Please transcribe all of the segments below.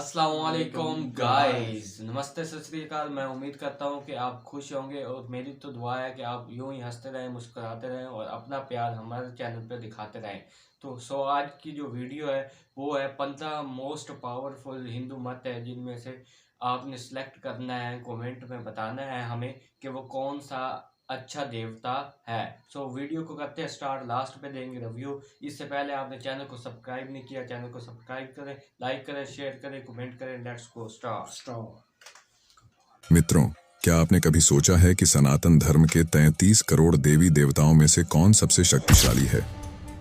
अस्सलामुअलैकुम गाइस, नमस्ते, सत श्री अकाल। मैं उम्मीद करता हूँ कि आप खुश होंगे और मेरी तो दुआ है कि आप यूं ही हंसते रहें, मुस्कुराते रहें और अपना प्यार हमारे चैनल पर दिखाते रहें। तो आज की जो वीडियो है वो है 15 मोस्ट पावरफुल हिंदू मत है, जिनमें से आपने सेलेक्ट करना है, कमेंट में बताना है हमें कि वो कौन सा अच्छा देवता है। वीडियो को करते हैं स्टार्ट, लास्ट पे देंगे रिव्यू। इससे पहले आपने चैनल को सब्सक्राइब नहीं किया, चैनल को सब्सक्राइब करें, लाइक करें, शेयर करें, कमेंट करें। Let's go start. मित्रों, क्या आपने कभी सोचा है कि सनातन धर्म के 33 करोड़ देवी देवताओं में से कौन सबसे शक्तिशाली है?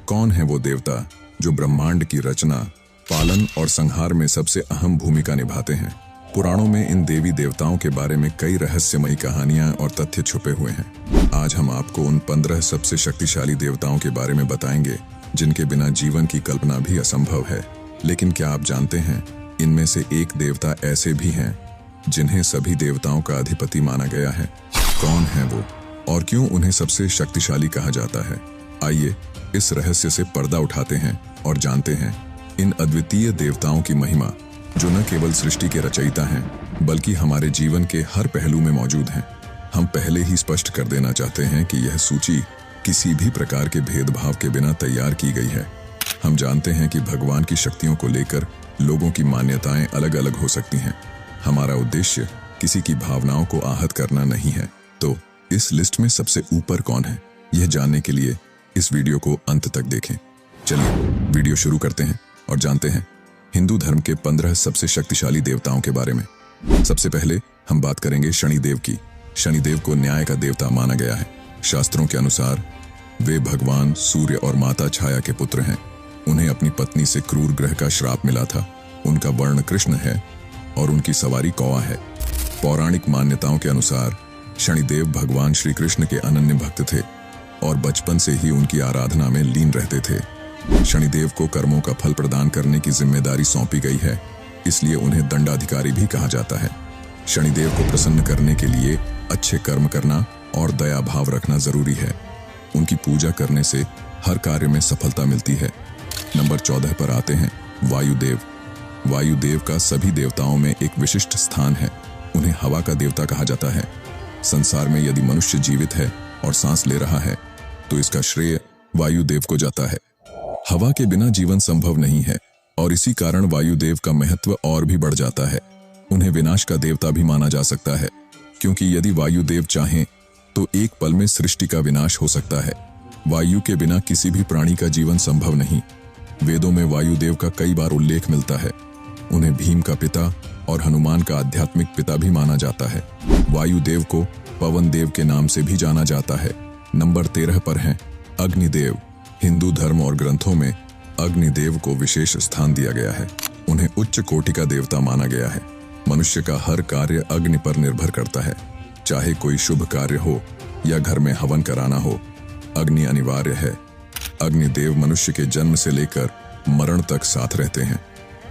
कौन है वो देवता जो ब्रह्मांड की रचना, पालन और संहार में सबसे अहम भूमिका निभाते हैं? पुराणों में इन देवी देवताओं के बारे में कई रहस्यमयी कहानियां और तथ्य छुपे हुए हैं। आज हम आपको उन 15 सबसे शक्तिशाली देवताओं के बारे में बताएंगे जिनके बिना जीवन की कल्पना भी असंभव है। लेकिन क्या आप जानते हैं, इनमें से एक देवता ऐसे भी हैं जिन्हें सभी देवताओं का अधिपति माना गया है। कौन है वो और क्यों उन्हें सबसे शक्तिशाली कहा जाता है? आइए इस रहस्य से पर्दा उठाते हैं और जानते हैं इन अद्वितीय देवताओं की महिमा, जो न केवल सृष्टि के रचयिता हैं बल्कि हमारे जीवन के हर पहलू में मौजूद हैं। हम पहले ही स्पष्ट कर देना चाहते हैं कि यह सूची किसी भी प्रकार के भेदभाव के बिना तैयार की गई है। हम जानते हैं कि भगवान की शक्तियों को लेकर लोगों की मान्यताएं अलग अलग हो सकती हैं। हमारा उद्देश्य किसी की भावनाओं को आहत करना नहीं है। तो इस लिस्ट में सबसे ऊपर कौन है, यह जानने के लिए इस वीडियो को अंत तक देखें। चलिए वीडियो शुरू करते हैं और जानते हैं हिंदू धर्म के 15 सबसे शक्तिशाली देवताओं के बारे में। सबसे पहले हम बात करेंगे शनिदेव की। शनिदेव को न्याय का देवता माना गया है। शास्त्रों के अनुसार वे भगवान सूर्य और माता छाया के पुत्र हैं। उन्हें अपनी पत्नी से क्रूर ग्रह का श्राप मिला था। उनका वर्ण कृष्ण है और उनकी सवारी कौवा है। पौराणिक मान्यताओं के अनुसार शनिदेव भगवान श्री कृष्ण के अनन्य भक्त थे और बचपन से ही उनकी आराधना में लीन रहते थे। शनिदेव को कर्मों का फल प्रदान करने की जिम्मेदारी सौंपी गई है, इसलिए उन्हें दंडाधिकारी भी कहा जाता है। शनिदेव को प्रसन्न करने के लिए अच्छे कर्म करना और दया भाव रखना जरूरी है। उनकी पूजा करने से हर कार्य में सफलता मिलती है। नंबर 14 पर आते हैं वायुदेव। वायुदेव का सभी देवताओं में एक विशिष्ट स्थान है। उन्हें हवा का देवता कहा जाता है। संसार में यदि मनुष्य जीवित है और सांस ले रहा है तो इसका श्रेय वायुदेव को जाता है। हवा के बिना जीवन संभव नहीं है और इसी कारण वायुदेव का महत्व और भी बढ़ जाता है। उन्हें विनाश का देवता भी माना जा सकता है, क्योंकि यदि वायुदेव चाहें तो एक पल में सृष्टि का विनाश हो सकता है। वायु के बिना किसी भी प्राणी का जीवन संभव नहीं। वेदों में वायुदेव का कई बार उल्लेख मिलता है। उन्हें भीम का पिता और हनुमान का आध्यात्मिक पिता भी माना जाता है। वायुदेव को पवन देव के नाम से भी जाना जाता है। नंबर 13 पर हैं अग्निदेव। हिंदू धर्म और ग्रंथों में अग्निदेव को विशेष स्थान दिया गया है। उन्हें उच्च कोटि का देवता माना गया है। मनुष्य का हर कार्य अग्नि पर निर्भर करता है। चाहे कोई शुभ कार्य हो या घर में हवन कराना हो, अग्नि अनिवार्य है। अग्निदेव मनुष्य के जन्म से लेकर मरण तक साथ रहते हैं।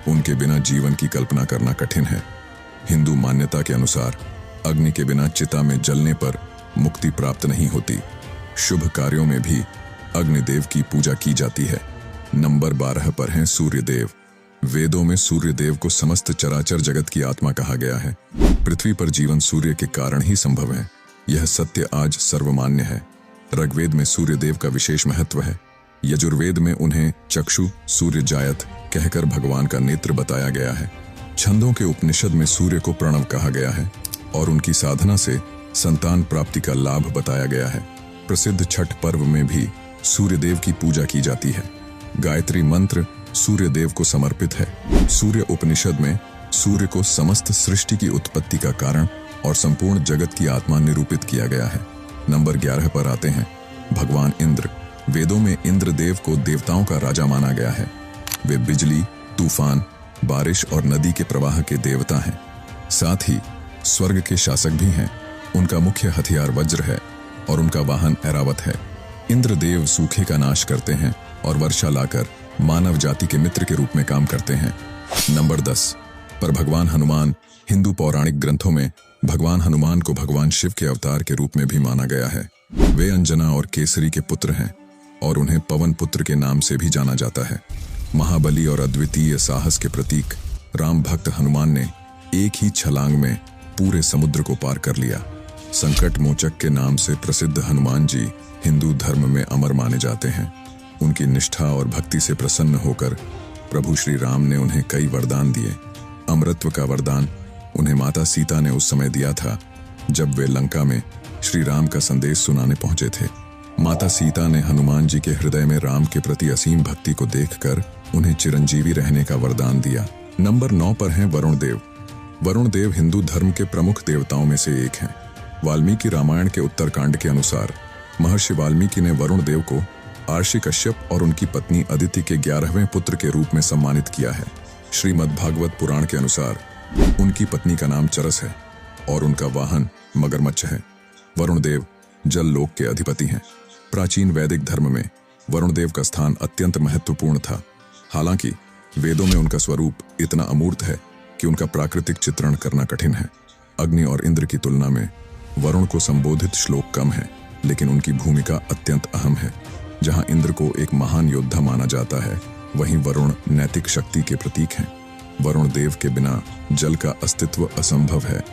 उनके बिना जीवन की कल्पना करना कठिन है। हिंदू मान्यता के अनुसार अग्नि के बिना चिता में जलने पर मुक्ति प्राप्त नहीं होती। शुभ कार्यों में भी अग्निदेव की पूजा की जाती है। नंबर 12 पर हैं सूर्यदेव। वेदों में सूर्यदेव को समस्त चराचर जगत की आत्मा कहा गया है। पृथ्वी पर जीवन सूर्य के कारण ही संभव है। यह सत्य आज सर्वमान्य है। ऋग्वेद में सूर्यदेव का विशेष महत्व है। यजुर्वेद में उन्हें चक्षु सूर्य जायत कहकर भगवान का नेत्र बताया गया है। छंदों के उपनिषद में सूर्य को प्रणव कहा गया है और उनकी साधना से संतान प्राप्ति का लाभ बताया गया है। प्रसिद्ध छठ पर्व में भी सूर्यदेव की पूजा की जाती है। गायत्री मंत्र सूर्यदेव को समर्पित है। सूर्य उपनिषद में सूर्य को समस्त सृष्टि की उत्पत्ति का कारण और संपूर्ण जगत की आत्मा निरूपित किया गया है। नंबर 11 पर आते हैं भगवान इंद्र। वेदों में इंद्रदेव को देवताओं का राजा माना गया है। वे बिजली, तूफान, बारिश और नदी के प्रवाह के देवता हैं। साथ ही स्वर्ग के शासक भी हैं। उनका मुख्य हथियार वज्र है और उनका वाहन ऐरावत है। इंद्रदेव सूखे का नाश करते हैं और वर्षा लाकर मानव जाति के मित्र के रूप में काम करते हैं। नंबर 10 पर भगवान हनुमान। हिंदू पौराणिक ग्रंथों में भगवान हनुमान को भगवान शिव के अवतार के रूप में भी माना गया है। वे अंजना और केसरी के पुत्र हैं और उन्हें पवन पुत्र के नाम से भी जाना जाता है। महाबली और अद्वितीय साहस के प्रतीक राम भक्त हनुमान ने एक ही छलांग में पूरे समुद्र को पार कर लिया। संकट मोचक के नाम से प्रसिद्ध हनुमान जी हिंदू धर्म में अमर माने जाते हैं। उनकी निष्ठा और भक्ति से प्रसन्न होकर प्रभु श्री राम ने उन्हें कई वरदान दिए। अमरत्व का वरदान उन्हें माता सीता ने उस समय दिया था जब वे लंका में श्री राम का संदेश सुनाने पहुंचे थे। माता सीता ने हनुमान जी के हृदय में राम के प्रति असीम भक्ति को देखकर उन्हें चिरंजीवी रहने का वरदान दिया। नंबर 9 पर हैं वरुण देव। वरुण देव हिंदू धर्म के प्रमुख देवताओं में से एक हैं। वाल्मीकि रामायण के उत्तरकांड के अनुसार महर्षि वाल्मीकि ने वरुण देव को आर्षि कश्यप और उनकी पत्नी अदिति के 11वें पुत्र के रूप में सम्मानित किया है। श्रीमद् भागवत पुराण के अनुसार उनकी पत्नी का नाम चरस है और उनका वाहन मगरमच्छ है। वरुण देव जल लोक के अधिपति हैं। प्राचीन वैदिक धर्म में वरुण देव का स्थान अत्यंत महत्वपूर्ण था। हालांकि वेदों में उनका स्वरूप इतना अमूर्त है कि उनका प्राकृतिक चित्रण करना कठिन है। अग्नि और इंद्र की तुलना में वरुण को संबोधित श्लोक कम है, लेकिन उनकी भूमिका अत्यंत अहम है। जहां इंद्र को एक महान योद्धा माना जाता है, वहीं वरुण नैतिक शक्ति के प्रतीक हैं। वरुण देव के बिना जल का अस्तित्व असंभव है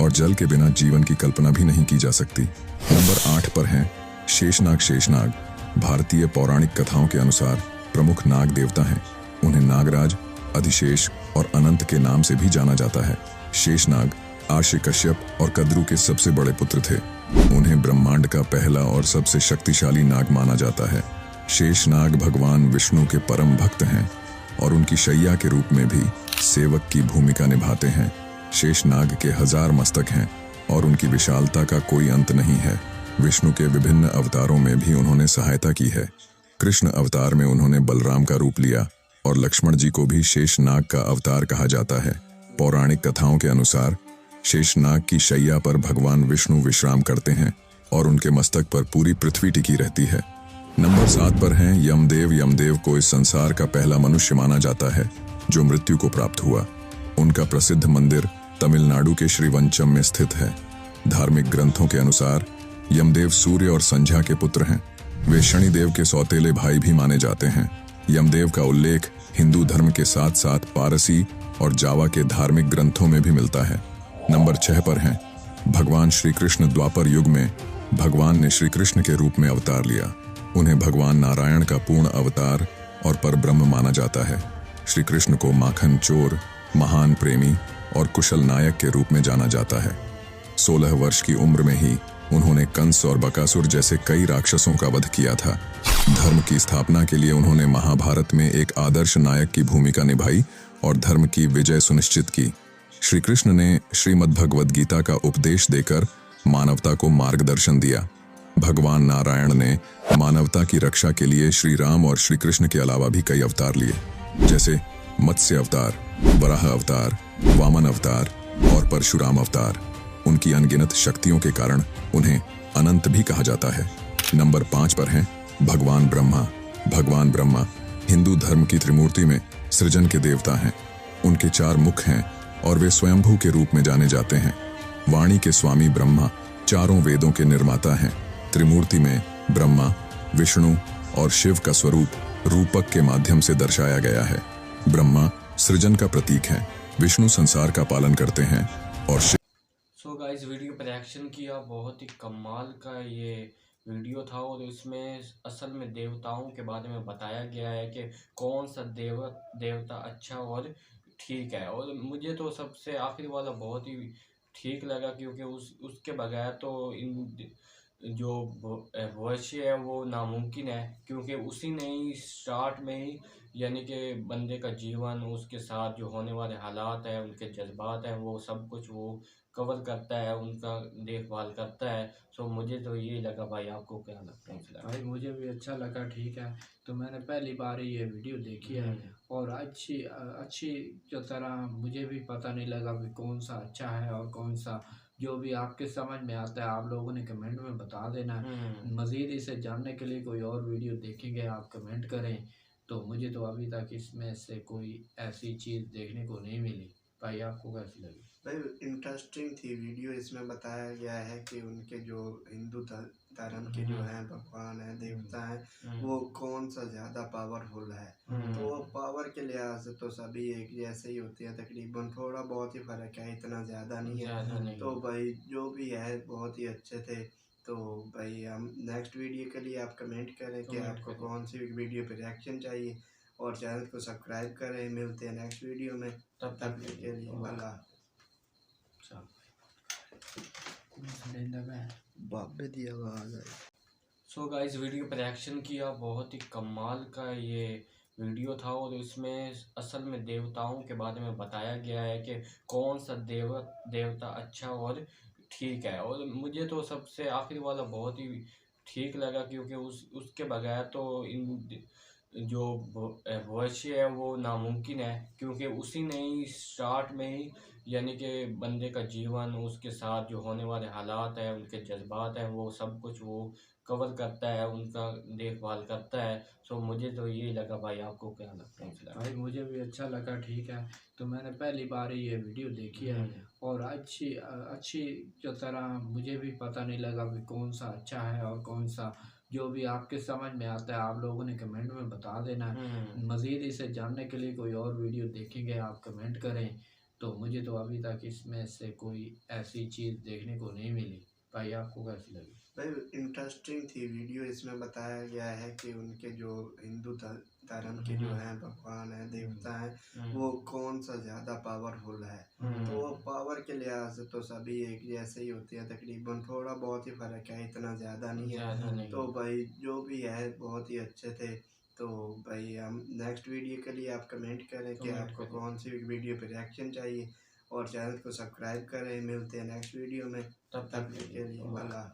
और जल के बिना जीवन की कल्पना भी नहीं की जा सकती। नंबर 8 पर हैं शेषनाग। शेषनाग भारतीय पौराणिक कथाओं के अनुसार प्रमुख नाग देवता हैं। उन्हें नागराज, अधिशेष और अनंत के नाम से भी जाना जाता है। शेषनाग आर्षि कश्यप और कद्रु के सबसे बड़े पुत्र थे। उन्हें ब्रह्मांड का पहला और सबसे शक्तिशाली नाग माना जाता है। शेषनाग भगवान विष्णु के परम भक्त हैं और उनकी शैया के रूप में भी सेवक की भूमिका निभाते हैं। शेषनाग के 1000 मस्तक हैं और उनकी विशालता का कोई अंत नहीं है। विष्णु के विभिन्न अवतारों में भी उन्होंने सहायता की है। कृष्ण अवतार में उन्होंने बलराम का रूप लिया और लक्ष्मण जी को भी शेषनाग का अवतार कहा जाता है। पौराणिक कथाओं के अनुसार शेषनाग की शैया पर भगवान विष्णु विश्राम करते हैं और उनके मस्तक पर पूरी पृथ्वी टिकी रहती है। नंबर 7 पर हैं यमदेव। यमदेव को इस संसार का पहला मनुष्य माना जाता है जो मृत्यु को प्राप्त हुआ। उनका प्रसिद्ध मंदिर तमिलनाडु के श्रीवंचम में स्थित है। धार्मिक ग्रंथों के अनुसार यमदेव सूर्य और संध्या के पुत्र हैं। वे शनिदेव के सौतेले भाई भी माने जाते हैं। यमदेव का उल्लेख हिंदू धर्म के साथ साथ पारसी और जावा के धार्मिक ग्रंथों में भी मिलता है। नंबर 6 पर हैं भगवान श्री कृष्ण। द्वापर युग में भगवान ने श्री कृष्ण के रूप में अवतार लिया। उन्हें भगवान नारायण का पूर्ण अवतार और परब्रह्म माना जाता है। श्री कृष्ण को माखन चोर, महान प्रेमी और कुशल नायक के रूप में जाना जाता है। 16 वर्ष की उम्र में ही उन्होंने कंस और बकासुर जैसे कई राक्षसों का वध किया था। धर्म की स्थापना के लिए उन्होंने महाभारत में एक आदर्श नायक की भूमिका निभाई और धर्म की विजय सुनिश्चित की। श्री कृष्ण ने श्रीमद् भगवद गीता का उपदेश देकर मानवता को मार्गदर्शन दिया। भगवान नारायण ने मानवता की रक्षा के लिए श्री राम और श्री कृष्ण के अलावा भी कई अवतार लिए, जैसे मत्स्य अवतार, वराह अवतार, वामन अवतार और परशुराम अवतार। उनकी अनगिनत शक्तियों के कारण उन्हें अनंत भी कहा जाता है। नंबर 5 पर हैं भगवान ब्रह्मा। भगवान ब्रह्मा हिंदू धर्म की त्रिमूर्ति में सृजन के देवता हैं। उनके 4 मुख हैं और वे स्वयंभू के रूप में जाने जाते हैं। वाणी के स्वामी ब्रह्मा चारों वेदों के निर्माता हैं। त्रिमूर्ति में ब्रह्मा, विष्णु और शिव का स्वरूप रूपक के माध्यम से दर्शाया गया है। ब्रह्मा सृजन का प्रतीक है, विष्णु संसार का पालन करते हैं और शिव। सो गाइस, वीडियो पर रिएक्शन किया, बहुत ही कमाल का ये वीडियो था और इसमें असल में देवताओं के बारे में बताया गया है कि कौन सा देवता अच्छा और ठीक है। और मुझे तो सबसे आखिरी वाला बहुत ही ठीक लगा, क्योंकि उसके बगैर तो इन जो भविष्य है वो नामुमकिन है, क्योंकि उसी ने ही स्टार्ट में ही यानी कि बंदे का जीवन, उसके साथ जो होने वाले हालात है, उनके जज्बात हैं, वो सब कुछ वो कवर करता है, उनका देखभाल करता है। सो मुझे तो ये लगा। भाई आपको क्या लगता है? भाई मुझे भी अच्छा लगा। ठीक है, तो मैंने पहली बार ही ये वीडियो देखी है और अच्छी जो तरह मुझे भी पता नहीं लगा कि कौन सा अच्छा है और कौन सा। जो भी आपके समझ में आता है आप लोगों ने कमेंट में बता देना है। मज़ीद इसे जानने के लिए कोई और वीडियो देखेंगे आप कमेंट करें। तो मुझे तो अभी तक इसमें से कोई ऐसी चीज़ देखने को नहीं मिली। भाई आपको कैसी लगी? भाई इंटरेस्टिंग थी वीडियो। इसमें बताया गया है कि उनके जो हिंदू धर्म के जो हैं भगवान हैं देवता हैं वो कौन सा ज़्यादा पावरफुल है। तो वो पावर के लिहाज से तो सभी एक जैसे ही होते हैं तकरीबन, थोड़ा बहुत ही फ़र्क है, इतना ज़्यादा नहीं है। तो भाई जो भी है बहुत ही अच्छे थे। तो भाई हम नेक्स्ट वीडियो के लिए आप कमेंट करें कि कमेंट आपको करें। कौन सी वीडियो पे रिएक्शन चाहिए, और चैनल को सब्सक्राइब करें। मिलते हैं नेक्स्ट वीडियो में, तब तब तक के लिए अल्लाह। बाबे दी आवाज़ आई। सो गाइस वीडियो पर रिएक्शन किया, बहुत ही कमाल का ये वीडियो था और इसमें असल में देवताओं के बारे में बताया गया है कि कौन सा देवता अच्छा और ठीक है। और मुझे तो सबसे आखिर वाला बहुत ही ठीक लगा, क्योंकि उसके बगैर तो इन जो भविष्य है वो नामुमकिन है, क्योंकि उसी ने ही स्टार्ट में ही यानी कि बंदे का जीवन, उसके साथ जो होने वाले हालात हैं, उनके जज्बात हैं, वो सब कुछ वो कवर करता है, उनका देखभाल करता है। सो मुझे तो यही लगा। भाई आपको क्या लगता है? भाई मुझे भी अच्छा लगा, ठीक है। तो मैंने पहली बार ही ये वीडियो देखी है और अच्छी जो तरह मुझे भी पता नहीं लगा कि कौन सा अच्छा है और कौन सा, जो भी आपके समझ में आता है आप लोगों ने कमेंट में बता देना है। मज़ीद इसे जानने के लिए कोई और वीडियो देखेंगे आप कमेंट करें। तो मुझे तो अभी तक इसमें से कोई ऐसी चीज़ देखने को नहीं मिली। भाई आपको कैसी लगी? भाई इंटरेस्टिंग थी वीडियो। इसमें बताया गया है कि उनके जो हिंदू धर्म के जो हैं भगवान हैं देवता हैं वो कौन सा ज़्यादा पावरफुल है। तो वो पावर के लिहाज से तो सभी एक जैसे ही होते हैं तकरीबन, थोड़ा बहुत ही फ़र्क है, इतना ज़्यादा नहीं है। तो भाई जो भी है बहुत ही अच्छे थे। तो भाई हम नेक्स्ट वीडियो के लिए आप कमेंट करें कि आपको कौन सी वीडियो पे रिएक्शन चाहिए, और चैनल को सब्सक्राइब करें। मिलते हैं नेक्स्ट वीडियो में, तब तक के लिए अल्लाह।